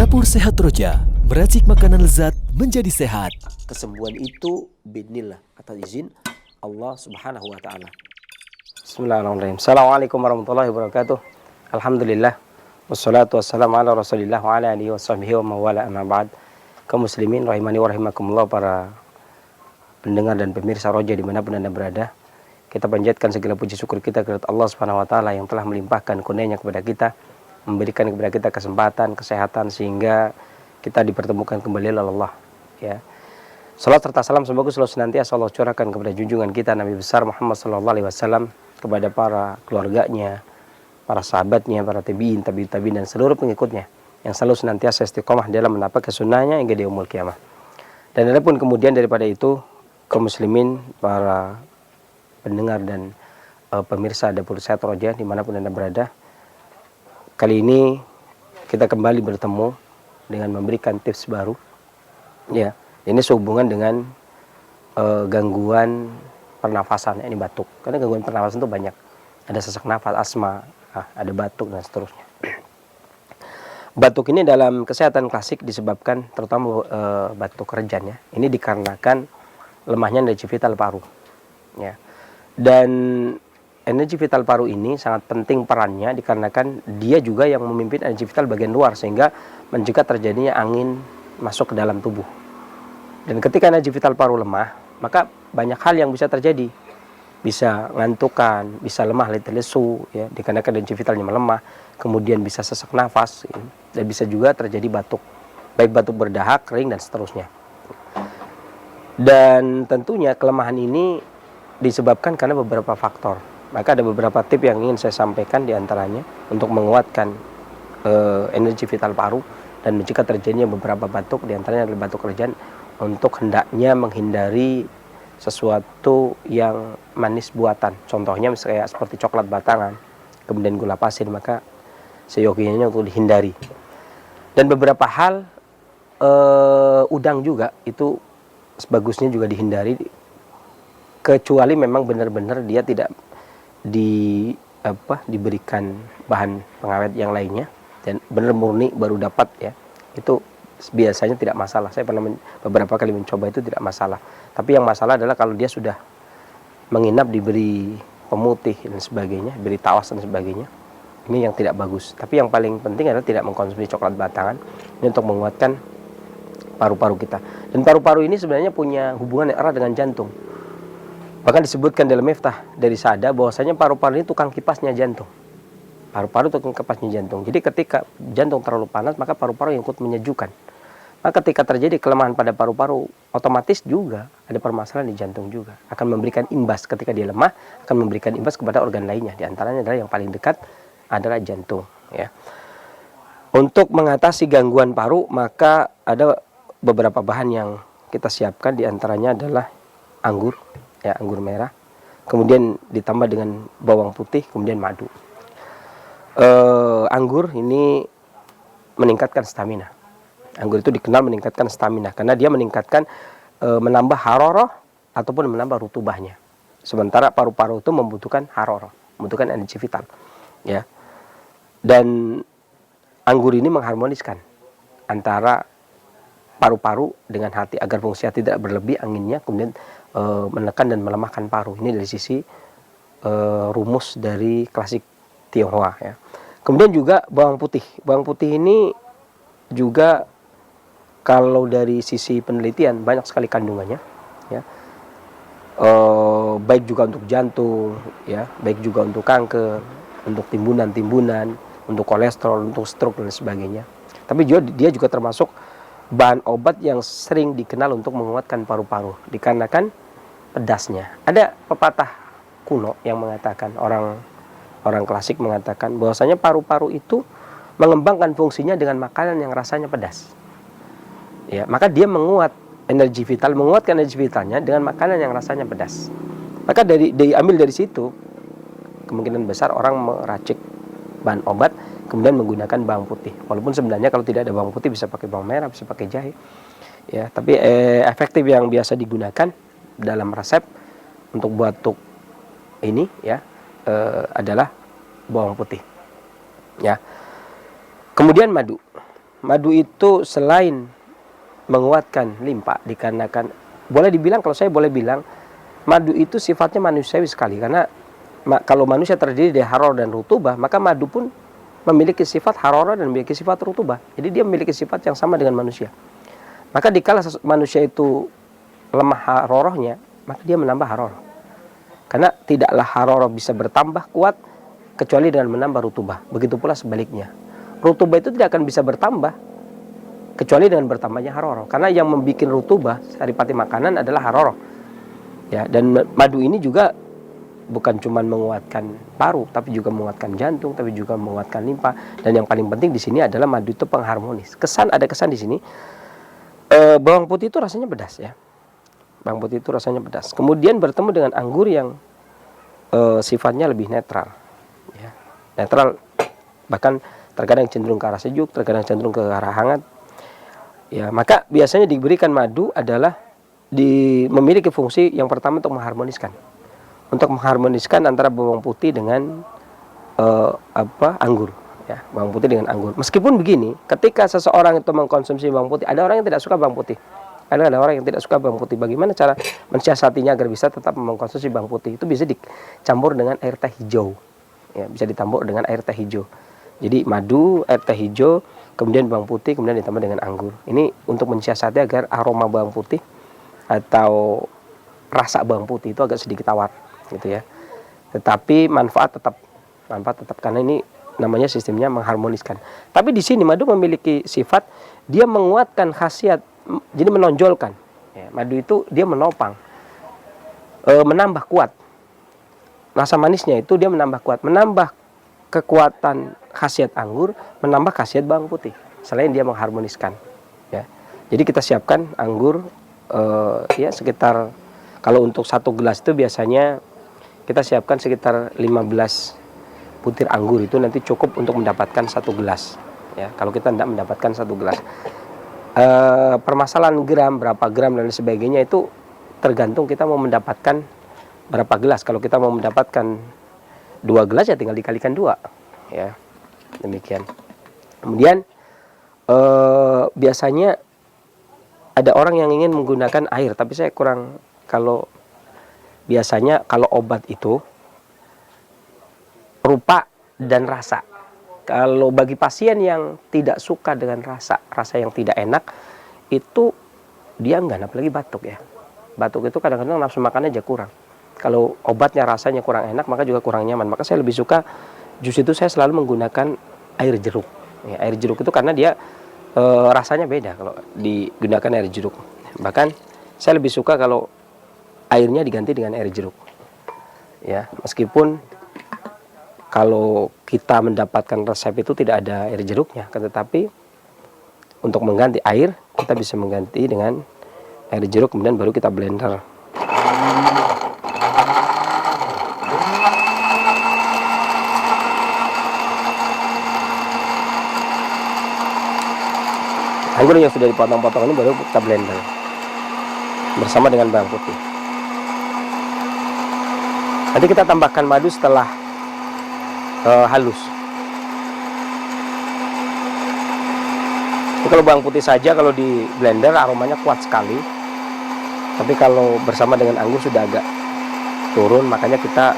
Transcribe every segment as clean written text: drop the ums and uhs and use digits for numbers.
Dapur Sehat Roja, meracik makanan lezat menjadi sehat. Kesembuhan itu biidznillah, atas izin Allah Subhanahu wa taala. Bismillahirrahmanirrahim. Assalamualaikum warahmatullahi wabarakatuh. Alhamdulillah wassalatu wassalamu ala Rasulillah wa ala alihi washabbihi wa mawala amma ba'd. Kaum muslimin rahimani wa rahimakumullah, para pendengar dan pemirsa Roja dimanapun Anda berada. Kita panjatkan segala puji syukur kita kepada Allah Subhanahu wa taala yang telah melimpahkan kurnia-Nya kepada kita, memberikan kepada kita kesempatan, kesehatan sehingga kita dipertemukan kembali oleh Allah, ya. Salat serta salam semoga selalu senantiasa Allah curahkan kepada junjungan kita Nabi besar Muhammad sallallahu alaihi wasallam, kepada para keluarganya, para sahabatnya, para tabi'in, tabi'in dan seluruh pengikutnya yang selalu senantiasa istiqomah dalam menapaki sunnahnya hingga di yaumul kiamah. Dan adapun kemudian daripada itu, kaum muslimin, para pendengar dan pemirsa Dapur Sehat Roja dimanapun Anda berada, kali ini kita kembali bertemu dengan memberikan tips baru, ya. Ini sehubungan dengan gangguan pernafasan, ini batuk. Karena gangguan pernafasan itu banyak, ada sesak nafas, asma, ada batuk dan seterusnya. Batuk ini dalam kesehatan klasik disebabkan terutama batuk rejan, ya. Ini dikarenakan lemahnya energi vital paru, ya. Dan energi vital paru ini sangat penting perannya dikarenakan dia juga yang memimpin energi vital bagian luar, sehingga mencegah terjadinya angin masuk ke dalam tubuh. Dan ketika energi vital paru lemah, maka banyak hal yang bisa terjadi. Bisa ngantukan, bisa lemah, letih lesu, ya, dikarenakan energi vitalnya melemah. Kemudian bisa sesak nafas, ya, dan bisa juga terjadi batuk, baik batuk berdahak, kering dan seterusnya. Dan tentunya kelemahan ini disebabkan karena beberapa faktor. Maka ada beberapa tips yang ingin saya sampaikan diantaranya untuk menguatkan energi vital paru dan mencegah terjadinya beberapa batuk, diantaranya adalah batuk rejan, untuk hendaknya menghindari sesuatu yang manis buatan. Contohnya misalnya seperti coklat batangan, kemudian gula pasir, maka seyogianya untuk dihindari. Dan beberapa hal, udang juga itu sebagusnya juga dihindari, kecuali memang benar-benar dia tidak diberikan bahan pengawet yang lainnya dan benar murni baru dapat, ya, itu biasanya tidak masalah. Saya pernah beberapa kali mencoba, itu tidak masalah. Tapi yang masalah adalah kalau dia sudah menginap diberi pemutih dan sebagainya, diberi tawas dan sebagainya, ini yang tidak bagus. Tapi yang paling penting adalah tidak mengkonsumsi coklat batangan, ini untuk menguatkan paru-paru kita. Dan paru-paru ini sebenarnya punya hubungan yang erat dengan jantung. Bahkan disebutkan dalam Miftah dari Sada bahwasanya paru-paru ini tukang kipasnya jantung. Paru-paru tukang kipasnya jantung. Jadi ketika jantung terlalu panas, maka paru-paru yang ikut menyejukkan. Maka ketika terjadi kelemahan pada paru-paru, otomatis juga ada permasalahan di jantung juga. Akan memberikan imbas, ketika dia lemah, akan memberikan imbas kepada organ lainnya. Di antaranya adalah yang paling dekat adalah jantung, ya. Untuk mengatasi gangguan paru, maka ada beberapa bahan yang kita siapkan, di antaranya adalah anggur, ya, anggur merah, kemudian ditambah dengan bawang putih, kemudian madu. Anggur ini meningkatkan stamina. Anggur itu dikenal meningkatkan stamina karena dia meningkatkan, menambah haroroh ataupun menambah rutubahnya. Sementara paru-paru itu membutuhkan haroroh, membutuhkan energi vital, ya. Dan anggur ini mengharmoniskan antara paru-paru dengan hati agar fungsi hati tidak berlebih anginnya, kemudian menekan dan melemahkan paru. Ini dari sisi rumus dari klasik Tionghoa, ya. Kemudian juga bawang putih. Bawang putih ini juga kalau dari sisi penelitian banyak sekali kandungannya, ya. Baik juga untuk jantung, ya, baik juga untuk kanker, untuk timbunan-timbunan, untuk kolesterol, untuk stroke dan sebagainya. Tapi dia juga termasuk bahan obat yang sering dikenal untuk menguatkan paru-paru dikarenakan pedasnya. Ada pepatah kuno yang mengatakan, orang klasik mengatakan bahwasanya paru-paru itu mengembangkan fungsinya dengan makanan yang rasanya pedas, ya. Maka dia menguatkan energi vitalnya dengan makanan yang rasanya pedas. Maka diambil dari situ kemungkinan besar orang meracik bahan obat kemudian menggunakan bawang putih. Walaupun sebenarnya kalau tidak ada bawang putih bisa pakai bawang merah, bisa pakai jahe, ya. Tapi efektif yang biasa digunakan dalam resep untuk batuk ini, ya, adalah bawang putih, ya. Kemudian madu. madu itu selain menguatkan limpa, dikarenakan boleh dibilang, kalau saya boleh bilang, madu itu sifatnya manusiawi sekali, karena kalau manusia terdiri dari harorah dan rutubah, maka madu pun memiliki sifat harorah dan memiliki sifat rutubah. Jadi dia memiliki sifat yang sama dengan manusia. Maka dikala manusia itu lemah harorahnya, maka dia menambah harorah. Karena tidaklah harorah bisa bertambah kuat kecuali dengan menambah rutubah. Begitu pula sebaliknya. Rutubah itu tidak akan bisa bertambah kecuali dengan bertambahnya harorah. Karena yang membuat rutubah saripati makanan adalah harorah. Ya, dan madu ini juga bukan cuma menguatkan paru, tapi juga menguatkan jantung, tapi juga menguatkan limpa. Dan yang paling penting di sini adalah madu itu pengharmonis. Ada kesan di sini. Bawang putih itu rasanya pedas ya. Bawang putih itu rasanya pedas. Kemudian bertemu dengan anggur yang sifatnya lebih netral. Ya. Netral, bahkan terkadang cenderung ke arah sejuk, terkadang cenderung ke arah hangat. Ya, maka biasanya diberikan madu adalah memiliki fungsi yang pertama untuk mengharmoniskan. Untuk mengharmoniskan antara bawang putih dengan anggur, ya, bawang putih dengan anggur. Meskipun begini, ketika seseorang itu mengkonsumsi bawang putih, ada orang yang tidak suka bawang putih. Ada orang yang tidak suka bawang putih. Bagaimana cara mensiasatinya agar bisa tetap mengkonsumsi bawang putih? Itu bisa dicampur dengan air teh hijau. Ya, bisa dicampur dengan air teh hijau. Jadi madu, air teh hijau, kemudian bawang putih, kemudian ditambah dengan anggur. Ini untuk mensiasati agar aroma bawang putih atau rasa bawang putih itu agak sedikit tawar, gitu ya. Tetapi manfaat tetap karena ini namanya sistemnya mengharmoniskan. Tapi di sini madu memiliki sifat dia menguatkan khasiat, jadi menonjolkan. Ya, madu itu dia menopang, menambah kuat. Rasa manisnya itu dia menambah kuat, menambah kekuatan khasiat anggur, menambah khasiat bawang putih. Selain dia mengharmoniskan. Ya. Jadi kita siapkan anggur ya sekitar, kalau untuk 1 gelas itu biasanya kita siapkan sekitar 15 butir anggur, itu nanti cukup untuk mendapatkan 1 gelas. Ya, kalau kita tidak mendapatkan 1 gelas. Permasalahan berapa gram dan sebagainya itu tergantung kita mau mendapatkan berapa gelas. Kalau kita mau mendapatkan 2 gelas ya tinggal dikalikan 2. Ya, demikian. Kemudian biasanya ada orang yang ingin menggunakan air, tapi saya kurang. Biasanya kalau obat itu rupa dan rasa. Kalau bagi pasien yang tidak suka dengan rasa yang tidak enak, itu dia enggak, apalagi batuk ya. Batuk itu kadang-kadang nafsu makannya aja kurang. Kalau obatnya rasanya kurang enak, maka juga kurang nyaman. Maka saya lebih suka jus itu saya selalu menggunakan air jeruk. Ya, air jeruk itu karena dia rasanya beda kalau digunakan air jeruk. Bahkan saya lebih suka kalau airnya diganti dengan air jeruk. Ya, meskipun kalau kita mendapatkan resep itu tidak ada air jeruknya, tetapi untuk mengganti air kita bisa mengganti dengan air jeruk, kemudian baru kita blender. Anggur yang sudah dipotong-potong ini baru kita blender bersama dengan bawang putih. Nanti kita tambahkan madu setelah halus. Jadi kalau bawang putih saja kalau di blender aromanya kuat sekali. Tapi kalau bersama dengan anggur sudah agak turun, makanya kita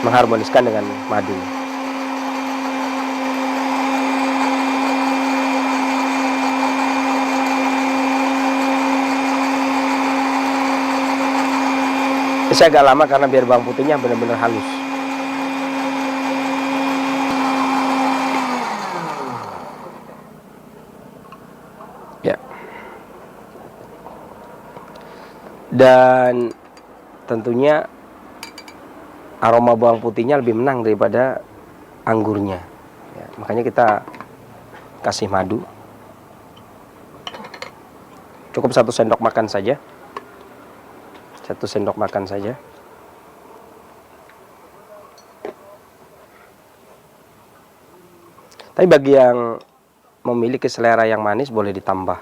mengharmoniskan dengan madu. Saya agak lama karena biar bawang putihnya benar-benar halus. Ya. Dan tentunya aroma bawang putihnya lebih menang daripada anggurnya. Ya, makanya kita kasih madu. Cukup 1 sendok makan saja. 1 sendok makan saja. Tapi bagi yang memiliki selera yang manis boleh ditambah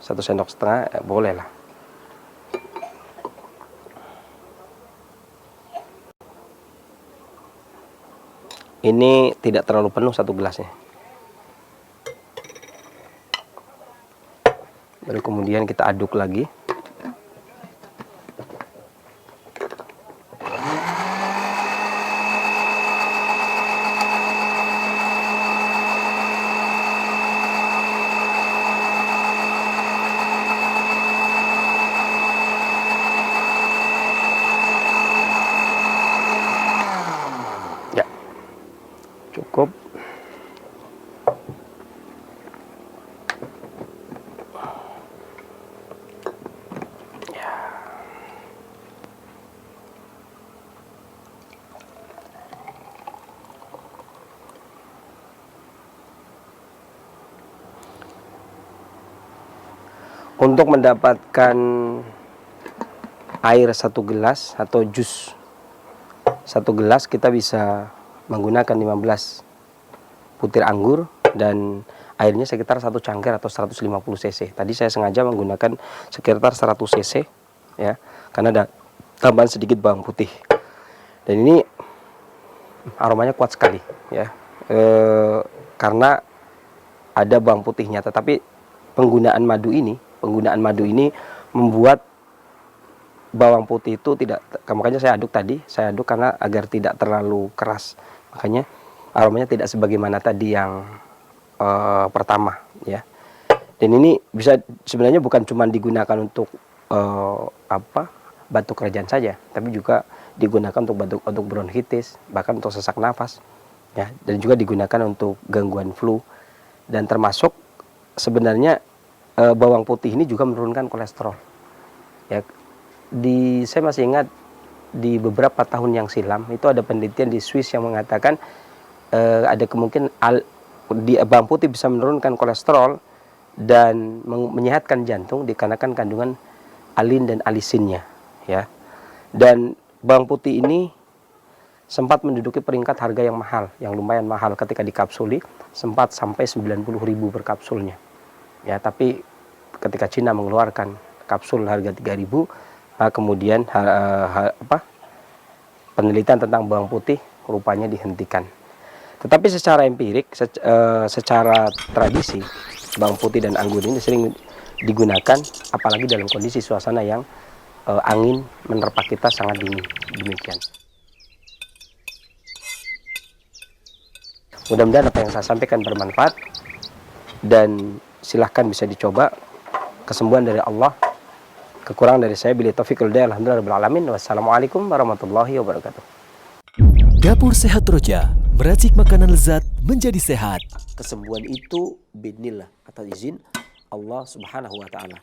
1,5 sendok, boleh lah. Ini tidak terlalu penuh 1 gelasnya. Baru kemudian kita aduk lagi. Ya, cukup. Untuk mendapatkan air 1 gelas atau jus 1 gelas, kita bisa menggunakan 15 butir anggur dan airnya sekitar 1 cangkir atau 150 cc. Tadi saya sengaja menggunakan sekitar 100 cc ya, karena ada tambahan sedikit bawang putih. Dan ini aromanya kuat sekali ya, karena ada bawang putihnya. Tetapi penggunaan madu ini membuat bawang putih itu tidak, makanya saya aduk karena agar tidak terlalu keras. Makanya aromanya tidak sebagaimana tadi yang pertama ya. Dan ini bisa sebenarnya bukan cuma digunakan untuk batuk kerajaan saja, tapi juga digunakan untuk bronkitis, bahkan untuk sesak nafas ya, dan juga digunakan untuk gangguan flu. Dan termasuk sebenarnya bawang putih ini juga menurunkan kolesterol ya. Saya masih ingat di beberapa tahun yang silam itu ada penelitian di Swiss yang mengatakan ada kemungkinan bawang putih bisa menurunkan kolesterol dan menyehatkan jantung dikarenakan kandungan alin dan alisinnya ya. Dan bawang putih ini sempat menduduki peringkat harga yang mahal, yang lumayan mahal ketika dikapsuli, sempat sampai 90.000 per kapsulnya ya. Tapi ketika Cina mengeluarkan kapsul harga 3.000, kemudian penelitian tentang bawang putih rupanya dihentikan. Tetapi secara empirik, secara tradisi, bawang putih dan anggur ini sering digunakan, apalagi dalam kondisi suasana yang angin menerpa kita sangat dingin. Demikian. Mudah-mudahan apa yang saya sampaikan bermanfaat, dan silahkan bisa dicoba. Kesembuhan dari Allah, kekurangan dari saya. Bila taufiq wal hidayah, alhamdulillah rabbil alamin. Wassalamualaikum warahmatullahi wabarakatuh. Dapur Sehat Roja, meracik makanan lezat menjadi sehat. Kesembuhan itu biidznillah, atas izin Allah Subhanahu wa taala.